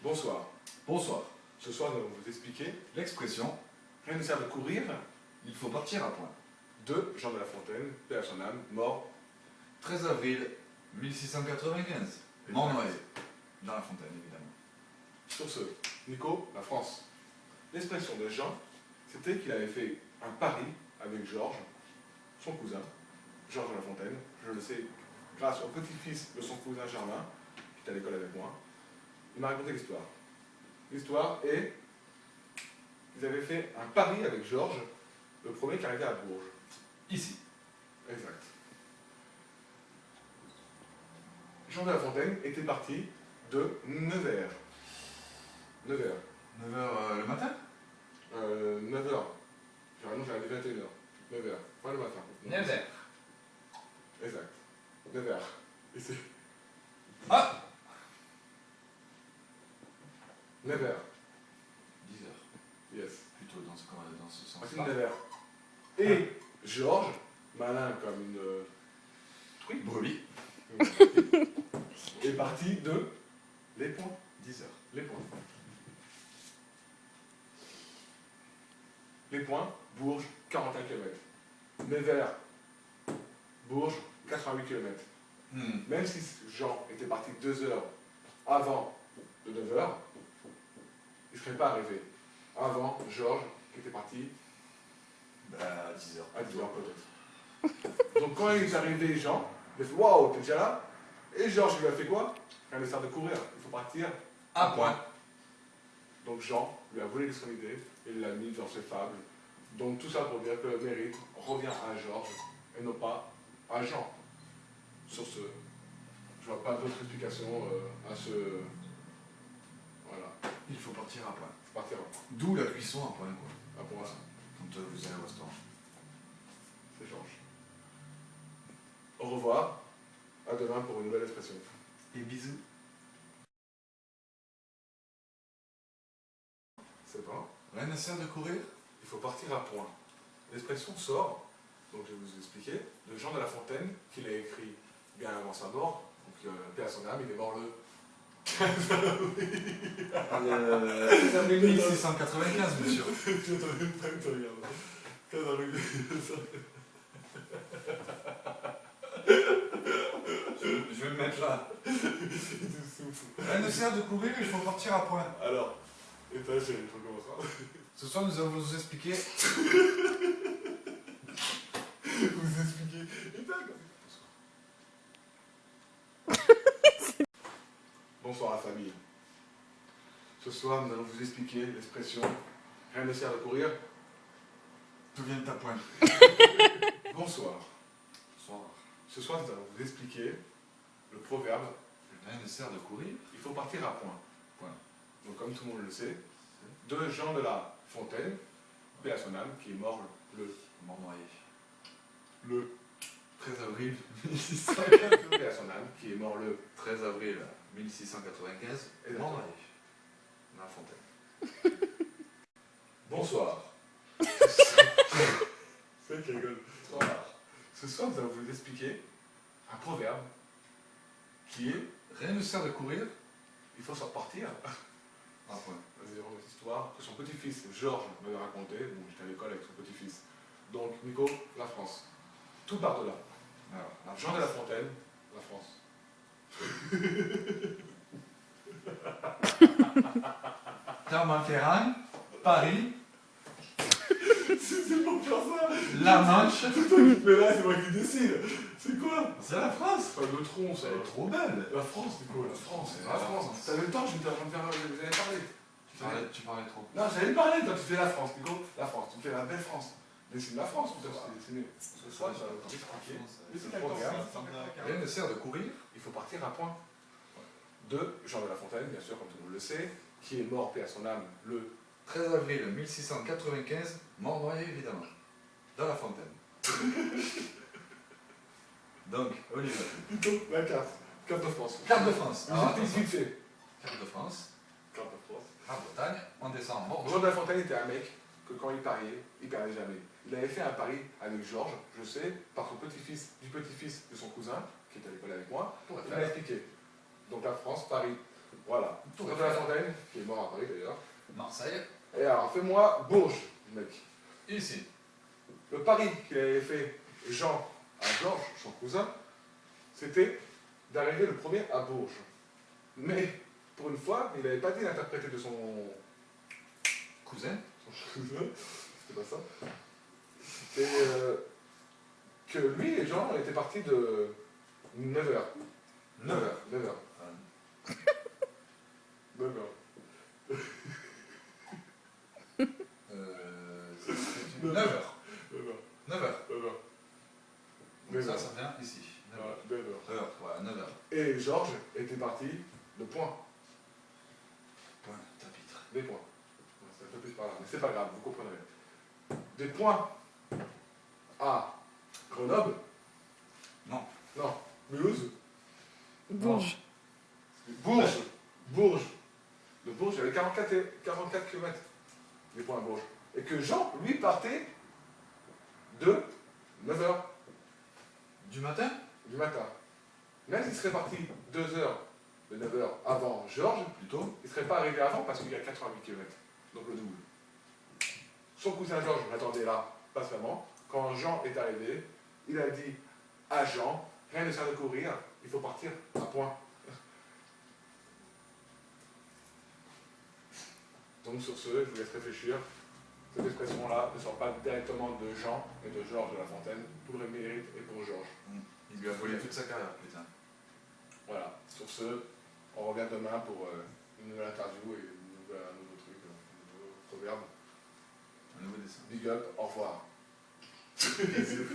Bonsoir. Bonsoir. Ce soir, nous allons vous expliquer L'expression rien ne sert de courir « il faut partir à point ». de Jean de La Fontaine, paix à son âme, mort. 13 avril 1695. Mort noyé. Dans La Fontaine, évidemment. Sur ce, Nico, la France. L'expression de Jean, c'était qu'il avait fait un pari avec Georges, son cousin, Georges de La Fontaine. Je le sais grâce au petit-fils de son cousin Germain, qui est à l'école avec moi. Il m'a raconté l'histoire. L'histoire est qu'ils avaient fait un pari avec Georges, le premier qui arrivait à Bourges. Ici. Exact. Jean de La Fontaine était parti de Nevers. Nevers. 9h le matin 9h. Généralement, j'arrive à 21h. 9h. Pas le matin. 9h. Exact. Nevers. Ici. Ah 9h. 10h. Yes. Plutôt dans ce Parti sens-là. de Nevers. Et Georges, malin comme une truite, Brebis. est parti de Les Points. 10h. Les Points. Les Points, Bourges, 41 km. Nevers, Bourges, 88 km. Même si Jean était parti 2 heures avant de 9 heures, il ne serait pas arrivé avant Georges, qui était parti Bah, 10h. à 10 heures peut-être. Donc quand il est arrivé, Jean, il a fait waouh, t'es déjà là? Et Georges, il lui a fait quoi? Rien ne sert de courir, il faut partir À point. Donc Jean lui a volé l'extrémité et il l'a mis dans ses fables. Donc tout ça pour dire que le mérite revient à Georges et non pas à Jean. Sur ce, je vois pas d'autre explication à ce... Voilà, Il faut partir à point. faut partir D'où la cuisson à point, quoi. à point. Quand vous allez au restaurant. C'est Georges. Au revoir, à demain pour une nouvelle expression. Et bisous. C'est bon. Rien ne sert de courir. Il faut partir à point. L'expression sort, donc je vais vous expliquer, de Jean de La Fontaine, qu'il a écrit bien avant sa mort, donc paix à son âme, il est mort le 15 avril. 1695, monsieur. J'entendais pas que tu regardes. 15 avril. Je vais me mettre là. Il te souffle. Rien ne sert de courir, il faut partir à point. Alors, étage, il faut commencer. Ce soir, nous allons vous expliquer. Vous expliquer. Étage. Bonsoir la famille. Ce soir, nous allons vous expliquer l'expression rien ne sert de courir. Tout vient de ta pointe. Bonsoir. Bonsoir. Ce soir, nous allons vous expliquer le proverbe Rien ne sert de courir. il faut partir à point. Point. Donc, comme tout le monde le sait, de Jean de La Fontaine, paix à son âme, qui est mort Mort noyé. le 13 avril paix à son âme, qui est mort le 13 avril 1695. Et Mort d'accord. noyé. Dans La Fontaine. Bonsoir. C'est qui rigole. Ce soir, nous allons vous expliquer un proverbe qui est Rien ne sert de courir. il faut s'en partir. À point. C'est une histoire que son petit-fils Georges m'avait raconté. Bon, j'étais à l'école avec son petit-fils. Donc, Nico, la France. Tout part de là. Alors, la Jean de La Fontaine, la France. Clermont-Ferrand, Paris, C'est pour faire ça. La Manche. C'est toi qui fais là, c'est moi qui décide. C'est quoi? C'est la France. Pas le tronc, ça. Elle est trop belle. La France, Nico, la France. C'est La la France. France. T'avais le temps, j'étais en train de faire. Vous avez parlé. Tu parlais trop. Non, j'allais parler, toi tu fais la France, Nico. La France, tu fais la belle France. Dessine la France, peut-être, c'est dessiné. Ce soir, ça va t'expliquer. Le programme. Rien ne sert de courir. Il faut partir à point. De Jean de La Fontaine, bien sûr, comme tout le monde le sait, qui est mort, paix à son âme, le 13 avril 1695. Mort noyé, évidemment. Dans La Fontaine. Donc, Olivier. plutôt la carte. Carte de France. Carte de France. Alors, Vite, attention. vite fait. Carte de France. Carte de France. En Bretagne. On descend en Bordeaux. Jean de La Fontaine était un mec que quand il pariait, il perdait jamais. Il avait fait un pari avec Georges, je sais, par son petit-fils, du petit-fils de son cousin, qui est à l'école avec moi, Pour il m'a expliqué. Donc la France, Paris, Voilà. Tour Georges de la Eiffel. Fontaine, qui est mort à Paris d'ailleurs. Marseille. Et alors, fais-moi Bourges, mec. Ici. Le pari qu'il avait fait Jean à Georges, son cousin, c'était d'arriver le premier à Bourges. Mais, pour une fois, il n'avait pas dit l'interpréter de son Cousin. cousin, c'était pas ça. C'était que lui et Jean étaient partis de 9h. 9h. 9h. 9h. 9h. 9h. 9h. 9h. Ça, ça vient ici. 9h. 9h. 9h, voilà, 9h. Et Georges était parti de points. Point, chapitre. Des points. C'est un peu plus par là, mais c'est pas grave, vous comprendrez. Des points à Grenoble. Non. Non. Mulhouse. Bourges. Bourges. Bourges. De Bourges, il y avait 44 km. Des points à Bourges. Et que Jean, lui, partait de 9h Du matin. du matin. Même s'il serait parti 2 heures de 9h avant Georges, Plutôt. il ne serait pas arrivé avant parce qu'il y a 88 km. Donc le double. Son cousin Georges l'attendait là, patiemment. Quand Jean est arrivé, il a dit à Jean, rien ne sert de courir, il faut partir à point. Donc sur ce, je vous laisse réfléchir. Cette expression-là ne sort pas directement de Jean, mais de Georges de la Fontaine. Tout le mérite est pour Georges. Il lui a volé toute sa carrière, putain. Voilà. Sur ce, on revient demain pour une nouvelle interview et un nouveau truc, un nouveau proverbe. Un nouveau dessin. Big up, au revoir. Bisous.